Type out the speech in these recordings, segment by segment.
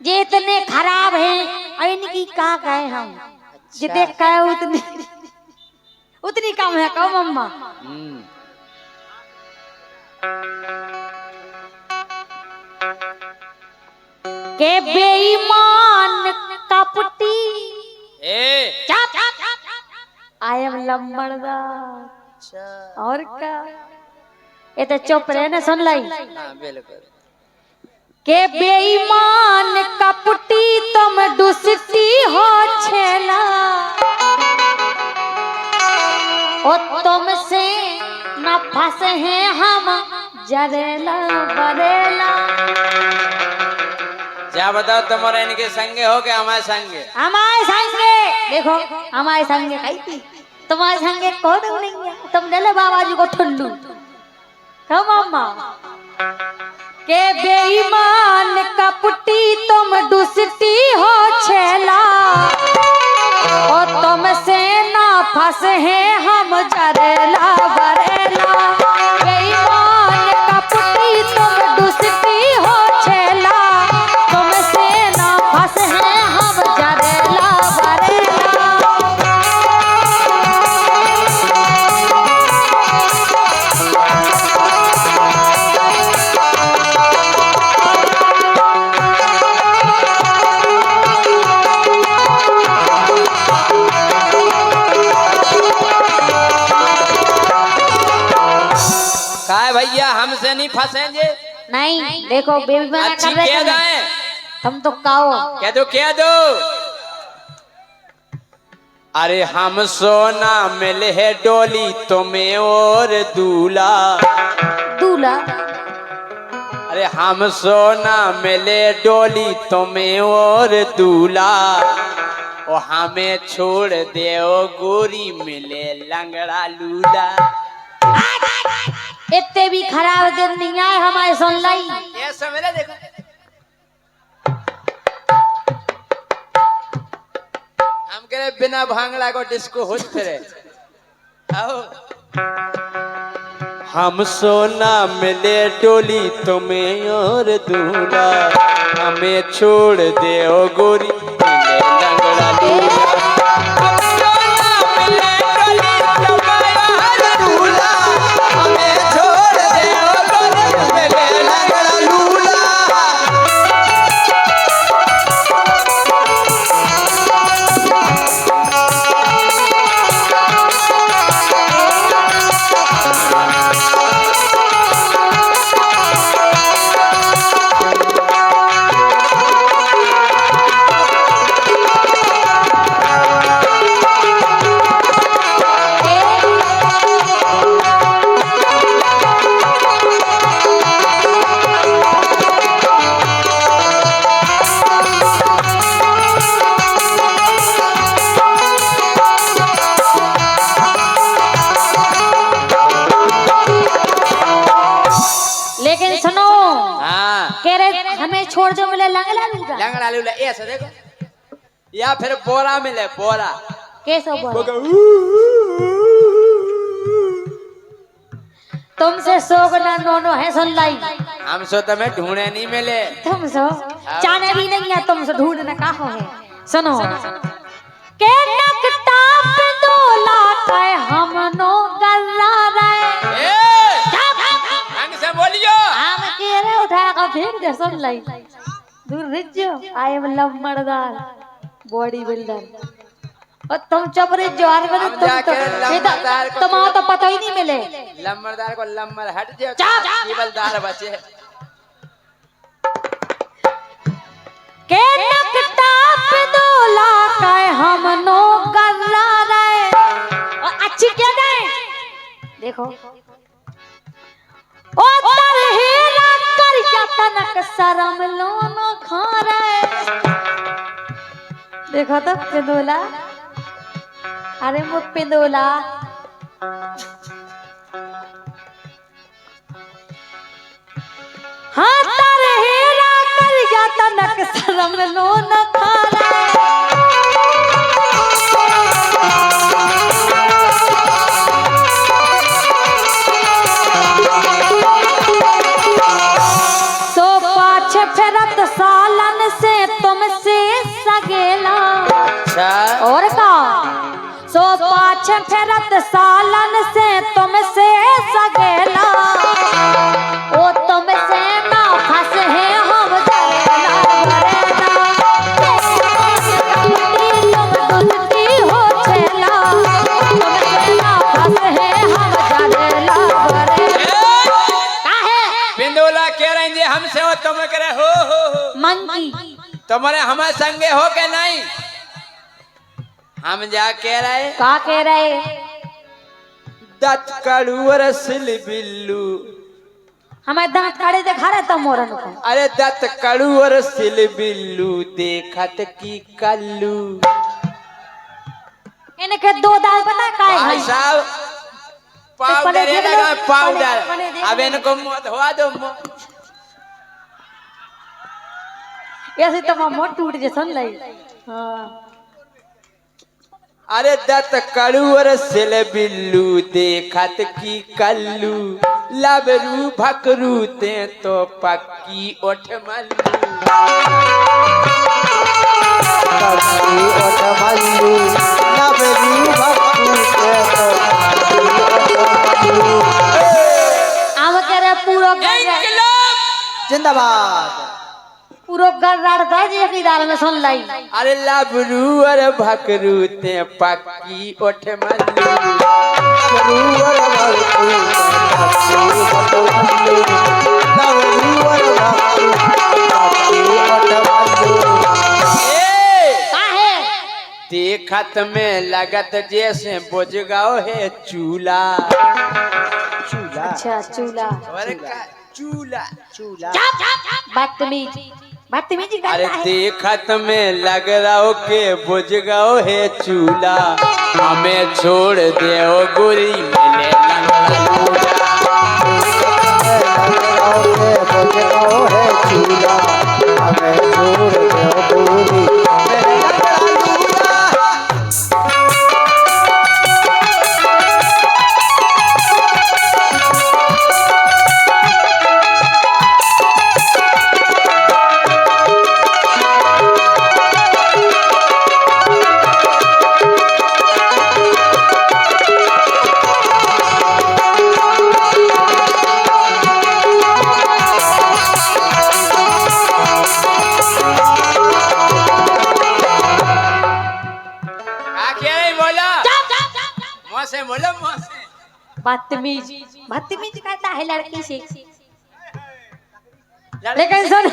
ये इतने खराब हैं इनकी का कहे हम। ये देख का उतनी उतनी कम है कम मम्मा। के बेईमान कपटी आई एम लंबड़दार। और क्या ये तो चुप रहे ना सुन लाई। के बेईमान कपटी तुम दुष्टी हो छेला ओ तुमसे न फंसे हैं हम जरेला बरेला। क्या बताओ तुम्हारे इनके संगे हो के हमारे संगे? हमारे संगे देखो हमारे संगे कही थी तुम्हारे संगे कौन नहीं है। तुम ले बाबा जी को ठुल्लू कम अम्मा। के बेईमान कपटी तुम दुष्टी हो छेला और तुमसे ना फंसे हैं हम जरेला बरेला। बेईमान कपटी तुम दुष्टी हो छेला तुमसे ना फंसे हैं हम जरेला बरेला। भैया हमसे नहीं फंसेंगे। नहीं देखो बेबी मना कर रहे हैं तुम तो कहो कह दो। अरे हम सोना मिले है डोली तुम्हें और दूल्हा दूल्हा। अरे हम सोना मिले डोली तुम्हें और दूल्हा और हमें छोड़ दे गोरी मिले लंगड़ा लूला। इतने भी खराब दिन नहीं आए हमारे सुन लाई। ये समझे देखो हम कह रहे बिना भांगड़ा को डिस्को होश फिरे। आओ हम सोना मिले डोली तुम्हें और दूल्हा हमें छोड़ दे ओ गोरी मिले लंगड़ा लूला। हमें छोड़ दो मिले लंगड़ा लूला ऐसा देखो या फिर बोरा मिले बोरा कैसे बोरा। तुमसे सोगना नोनो है सुन लाई। हम सो तुम्हें ढूंढे नहीं मिले तुम सो जाने भी नहीं है तुम सो ढूंढने कहाँ है। सुनो के नकटा पे दोला के हम नो गल्ला रे ढंग से बोलियो। हम कह रहे उठा का फेंक दे सुन लाई। दूर रिजो आई एम लंबड़दार बॉडी बिल्डर और तुम चुप रिजो। तुम्हारा तो पता ही नहीं मिले। लंबड़दार को लंबर हट जाओ केवलदार बचे के नकटा पे दोला के हम नो गल्ला रे। और अच्छी क्या गए देखो ओ तरहेरा कर तनक शरम लो न खा रे। देखो तो पिंदोला अरे वो पिंदोला हाँ तरहेरा कर तनक शरम लो न खा रे। सालन से मंकी तुम्हारे हमारे संगे हो के नहीं? हम जा कह रहे का कह रहे? दत कड़ुअर सिल बिल्लू। हमें दांत काढ़े दिखा रहे तुम मोरन को। अरे दत कड़ुअर सिल बिल्लू देखत की कल्लू। इनके दो दाल पता का है भाई भाई? साहब पाउडर है ना पाउडर। अब इनको मुंह धोआ दो मुंह। ऐसे तो मोट टूट जे सुन लई। हाँ अरे दत कड़ुअर सिल बिल्लू देखत की कल्लू। लबरू भकरू ते तो पक्की ओठ मल्लू। पक्की ओठ मल्लू लबरू भकरू ते तो पक्की ओठ मल्लू। अब कह रहे पूरा जिंदाबाद। पूरा गर्राड़ता जी की दाल में सुन लाई। अरे लबरू और भकरू ते पक्की ओठ मल्लू। लबरू और भकरू ते पक्की ओठ मल्लू। लबरू और भकरू पक्की ओठ मल्लू। काहे? देखत में लगत जैसे बुझगाओ है चूल्हा। चूल्हा अच्छा चूल्हा। और का चूल्हा। चूल्हा बदतमीज बदतमीजी अरे करता है। देखत में लग रहा हो के बुझगाओ है चूल्हा। हमें छोड़ दे ओ गोरी मिले लंगड़ा लूला। है चूल्हा हमें छोड़ दो दूरी मेरे लंगड़ा लूला। बदतमीज बदतमीज करता है लड़की से। लेकिन सुन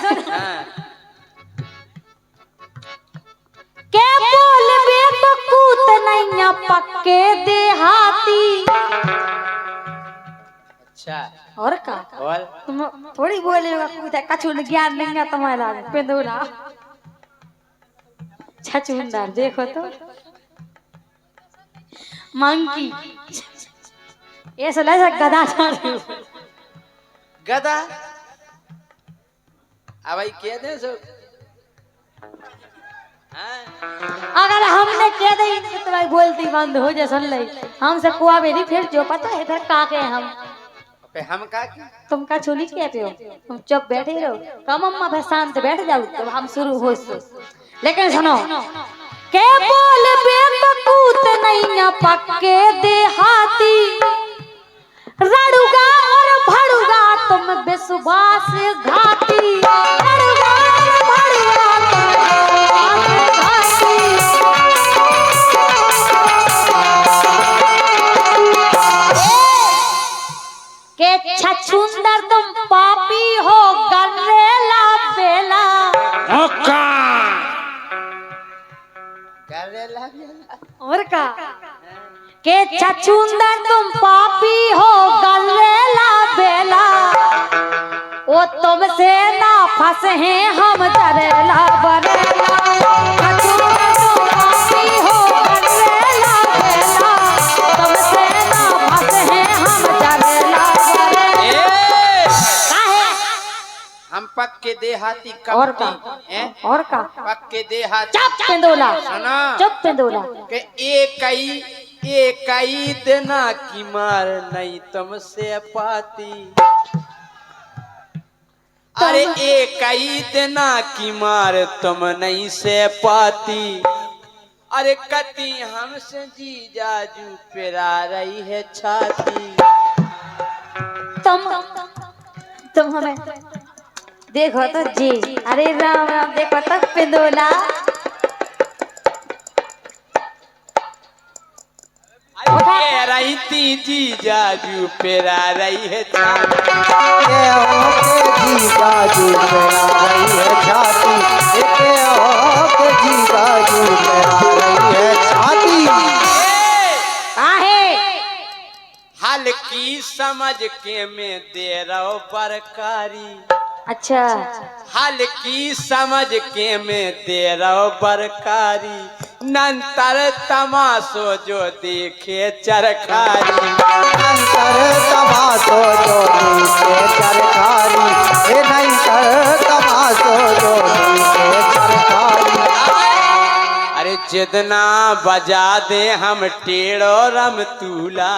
के बोल बे बकूत नैया पक्के देहाती। अच्छा और का और तुम थोड़ी बोले बकूत है कछु ज्ञान नहीं है तुम्हारा पेंदुला छचुंदर देखो तो मंकी ऐसा लगा गधा छाड़ गधा। अब भाई कह दे सो। अगर हमने कह दी तो भाई बोलती बंद हो जा सुन ले। हमसे कुआ भी नहीं फिर जो पता है इधर काके हम पे हम का तुम का छुनी कहते हो। तुम चुप बैठे रहो कम अम्मा भाई शांत बैठ जाओ तब हम शुरू हो। लेकिन सुनो के बोल बेबकूत नहीं पक्के देहाती। रड़ुगा और भड़ुगा तुम विश्वास घाती। रड़ुगा और भड़ुगा तुम के छछुंदर तुम पापी हो गन्नेला बेला। और का के छछुंदर तुम पापी हो गन्नेला बेला। ओ तुमसे ना फंसे हैं हम जरेला बरेला। छछुंदर तुम पापी हो गन्नेला बेला। तुमसे ना फंसे हैं हम जरेला बरेला। काहे? हम पक्के देहाती और का और का पक्के देहाती। चुप पेंदोला सुना चुप पेंदोला के एक ही देना की मार नहीं तुमसे पाती। अरे एक ही देना की मार तुम नहीं से पाती। अरे कती हमसे जी जाजू पेरा रही है छाती। तुम हमें देखो तो जी। अरे राम राम देखो तो पेंदोला। उठा। कह रही थी जीजाजू पेरा रही है छाती। के हो के जीजाजू मेरा रही है छाती, के हो के जीजाजू मेरा रही है छाती। काहे हल्की समझ के मैं दे रहा बरकारी, अच्छा हल्की समझ के मैं दे रहा बरकारी, नंतर तमाशो जो देखे चरखारी। अंतर तमाशो जो नीचे चरखारी, हे नंतर तमाशो जो नीचे चरखारी। अरे जितना बजा दे हम टेढ़ो रम तूला।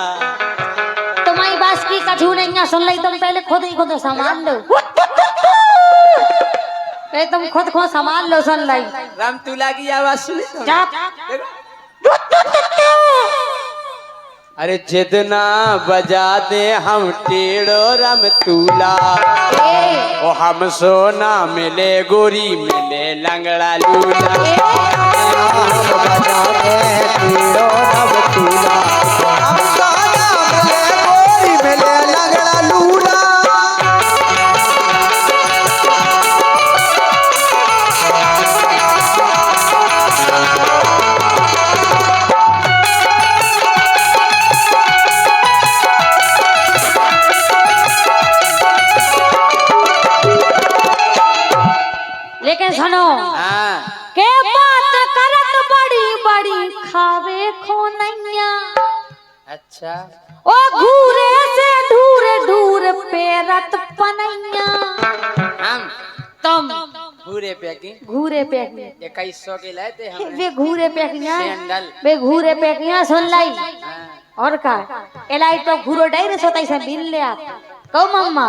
तुम्हारी बात की कछु नहीं सुन ली, तुम पहले खुद ही खुद सामान लो, पहले तुम खुद खुद सामान लो, सुन ली रम तूला की आवाज सुनी तो? जा। अरे जितना बजा दे हम टेढ़ो रम तूला, ए, ओ हम सोना मिले गोरी मिले लंगड़ा लूला। हम बजाते हैं तीड़ो नव तूला, हम गाना मिले गोरी मिले लंगड़ा लूला। लेकिन सुनो हाँ के बात करत बड़ी बड़ी खावे खोनैया, अच्छा ओ घूरे से ढूर ढूर पेरत पनैया। हम तुम पूरे पैकिंग घूरे पे 2100 के लाए थे हमने वे घूरे पेकिया, सैंडल। वे घूरे पेकिया सुन लाई। हाँ। और का एलाई तो घूरो डायरे सोताई से बिन ले आप कहो मम्मा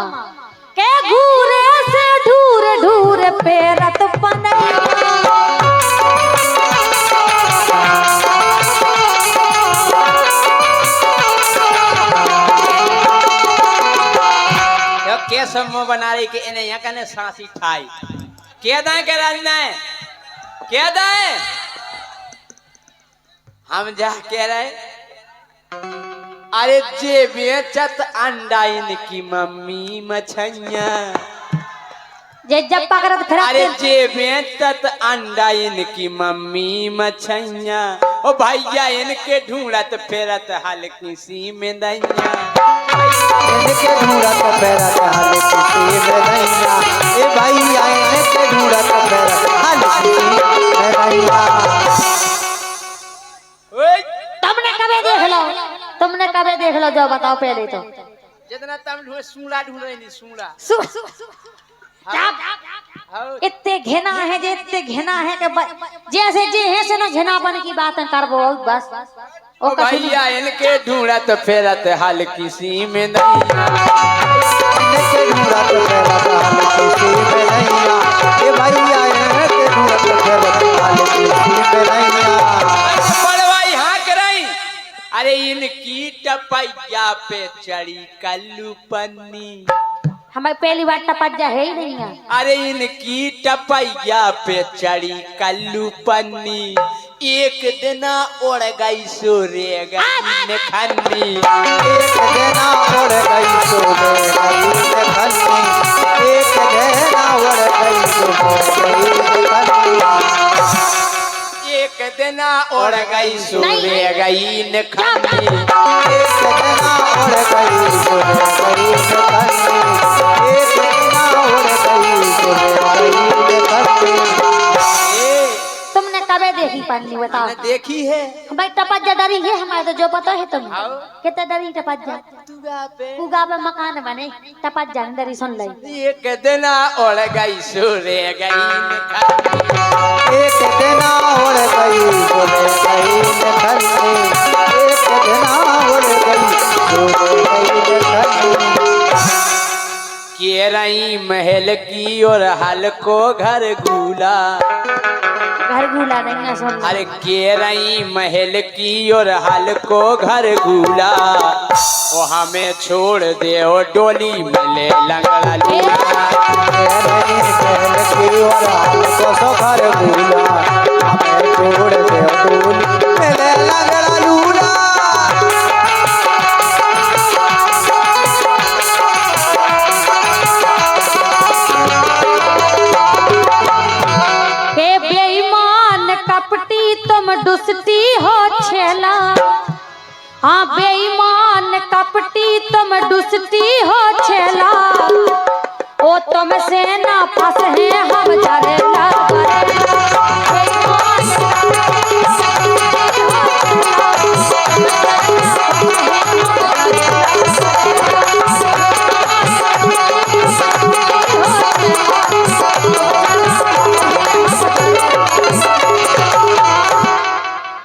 के घूरे से ढूर ढूर पेरत पनैया। यो के समो बना रही कि इन्हें यहाँ कने सांसी ठाई के दाए के राजना है के दाए हम जा के रहे। अरे जे बेचत अंडा इनकी मम्मी मछैया, जे जब पकड़त फिरत अरे जे बेचत अंडा इनकी मम्मी मछैया, ओ भैया इनके ढूंढत फेरत हल्की सी में दैया। इनके ढूंढत फेरत हल्की सी में दैया, ए भैया इनके ढूंढत फेरत हल्की सी में दैया। ओए तुमने कभी देख लो, तुमने कभी देख लो, जो बताओ पहले तो जितना तम ढूंढ सूंडा ढूंढ रही नहीं सूंडा इतने घिना है, जे इतने घिना है कि जैसे जे है से ना घिनापन की बातें करबो बस। ओ भैया इनके ढूंढत फेरत हल्की सी में दैया, इनके ढूंढत फेरत हल्की सी में दैया, ए भैया इनके ढूंढत फेरत हल्की सी में दैया। पड़वाई हाँक रही। अरे इनकी टपैया पे चढ़ी कल्लू पन्नी, हमें पहली बार टपज्जा है ही नहीं है। अरे इनकी टपैया पे चढ़ी कल्लू पन्नी, एक दिना उड़ गई सोरे गई खन्नी। एक देना उड़ गई सोरे गई खन्नी, एक देना उड़ गई सोरे गई खन्नी। एक दिना उड़ गई सोरे गई खन्नी, एक देना उड़ गई सोरे गई खन्नी, एक देना उड़ गई सोरे गई खन्नी। तुमने कभी देखी पन्नी बताओ? मैंने देखी है। भाई टपज्जा डरी है हमारे तो जो पता है तुम आओ। कितना डरी टपज्जा, उगा पे मकान बने टपज्जा डरी सुन ली। एक दिना उड़ गई सोरे गई खन्नी, एक देना उड़ गई सोरे गई खन्नी, एक देना उड़ गई सोरे गई खन्नी। के रही महल की और हल्को घर गूला, घर गुला नहीं है सुन। अरे के रही महल की और हल्को घर गूला, वो हमें छोड़ दे ओ डोली मिले लंगड़ा लूला। नहीं पहल की और हल्को सो घर गूला, हमें छोड़ दे डोली मिले लंगड़ा लूला। हाँ बेईमान कपटी तुम दुष्टी हो छेला, ओ तुमसे ना फंसे हम जरेला।